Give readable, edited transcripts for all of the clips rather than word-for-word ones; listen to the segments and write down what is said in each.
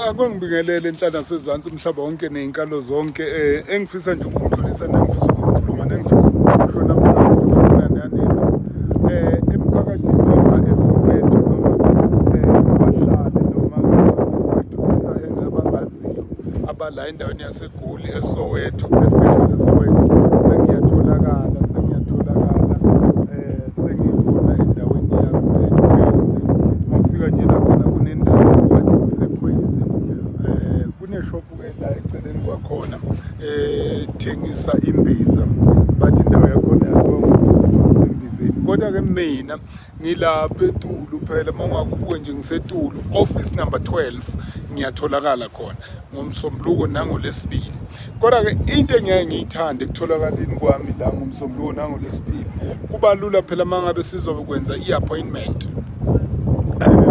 Akungibingelele enhlana sezantsi umhlaba wonke neyinkalo zonke engifisa nje ukudlulisa nengifisa ukukhuluma nengifisa ukusho namhlanje nanezo emphakathini noma eSoweto noma abahlali noma abafundisa engabangaziyo abala endaweni yaseGoli eSoweto, especially eSoweto. Sengiyatholakala sengikhona endaweni yaseKwezi. Mawufika nje laphana kunendawo bathi kuseKwezi, kuneshophu-ke la eceleni kwakhona thengisa imbiza, bathi indawo yakhona yaziwa ngokuthi kusembizeni. Kodwa-ke mina ngilapha eTulu phela, uma ungakubuke nje ngiseTulu, office number 12 ngiyatholakala khona ngoMsombuluko nangoLwesibili. Kodwa-ke into engiyaye ngiyithande ekutholakaleni kwami la ngoMsombuluko nangoLwesibili, kuba lula phela uma ngabe sizokwenza i-appointment.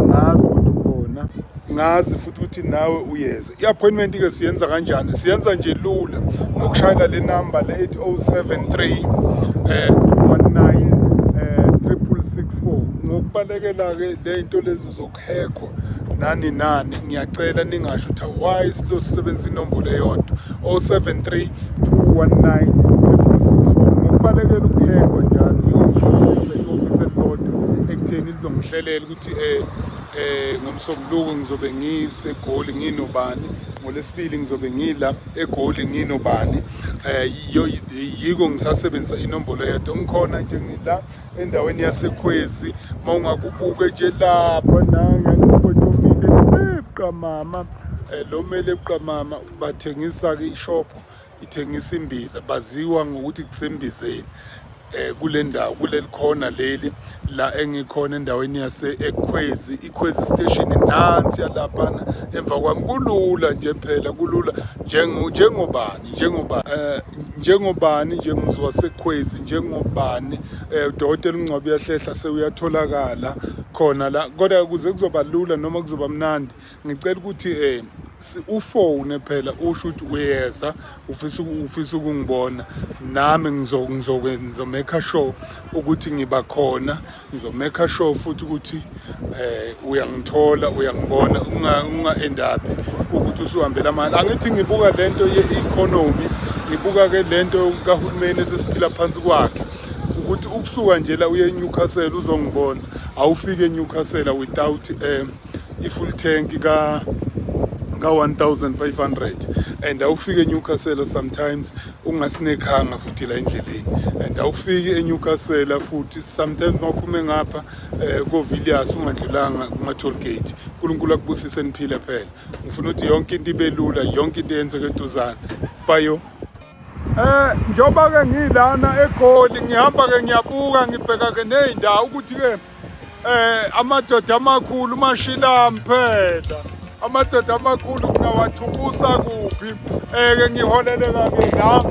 Ngazi ukuthi ukhona, ngazi futhi ukuthi nawe uyeza. I-appointment-ke siyenza kanjani? Siyenza nje lula ngokushayela le number le 8073 219 664. Ngokubalekela-ke le into lezi zokuhekhwa nani ngiyacela ningasho ukuthi why silo sisebenzisa inombolo eyodwa 073 219 664. Ngokubalekela ukuhekhwa njalo ngiyosebenzisa i-office elilodwa ekutheni lizongihlelela ukuthi ngoMsombuluko ngizobe ngiseGoli nginobani, ngoLwesibili ngizobe ngila eGoli nginobani. Yiko ngisasebenzisa inombolo yedwa. Ngikhona nje ngila endaweni yaseKwezi, uma ungakubuke nje lapha nangifotomile eBuqamama, lo mele eBuqamama bathengisa-ke ishophu ithengisa imbiza, baziwa ngokuthi kusembizeni. Kule ndawo kuleli khona leli la engikhona endaweni yase-Ekwezi, iKwezi station nansi yalaphana emva kwami. Kulula nje phela, kulula njengobani njengowaseKwezi, njengobani uDokotela uNgcwabi uyahlehla sewuyatholakala khona la. Kodwa kuze kuzoba lula noma kuzoba mnandi, ngicela ukuthi ufone phela usho ukuthi uyeza, ufisa ukungibona, nami ngizomeka sure ukuthi ngiba khona, ngizomeka sure futhi ukuthi uyangithola, uyangibona, unga-endapi ukuthi usuhambela amahhala. Angithi ngibuka lento ye-economy, ngibuka-ke lento kahulumeni esesiphila phansi kwakhe, ukuthi ukusuka nje la uye eNewcastle uzongibona, awufike eNewcastle without i-full tank ka 1500, and awufike eNewcastle sometimes ungasinekhanga futhi la endleleni, and awufike eNewcastle futhi sometimes mawuphume ngapha ko-Villiers ungadlulanga kuma-toll gate. uNkulunkulu akubusise niphile phela. Ngifuna ukuthi yonke into ibe lula, yonke into yenzeke eduzane. Bayo. Njoba-ke ngilana eGoli, ngihamba-ke ngiyabuka, ngibheka-ke ney'ndawo ukuthi-ke amadoda amakhulu uMashilami phela, amadoda amakhulu ngingawathubusa kuphi? Ngiholeleka-ke nami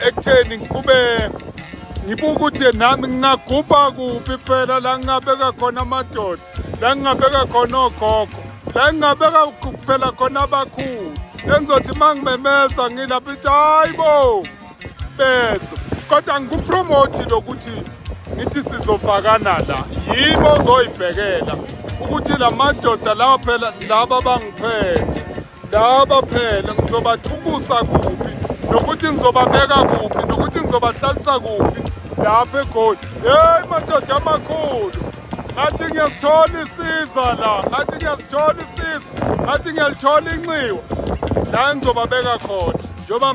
ekutheni kube ngibuka ukuthi nami ngingagubha kuphi phela la ngingabeka khona amadoda, la ngingabeka khona ogogo, la ngingabeka phela khona abakhulu. Engizothi uma ngimemeza ngilapha ithi hayi bo bese, kodwa ngikupromote lokuthi ngithi sizofakana la, yibo ozoyibhekela ukuthi la madoda lawa phela laba bangiphethe, laba phela ngizobathubusa kuphi, nokuthi ngizobabeka kuphi, nokuthi ngizobahlalisa kuphi lapha eGoli. Hey madoda amakhulu, ngathi ngiyasithola isiza la, ngathi ngiyasithola isiza, ngathi ngiyalithola inxiwa la ngizobabeka khona njengoba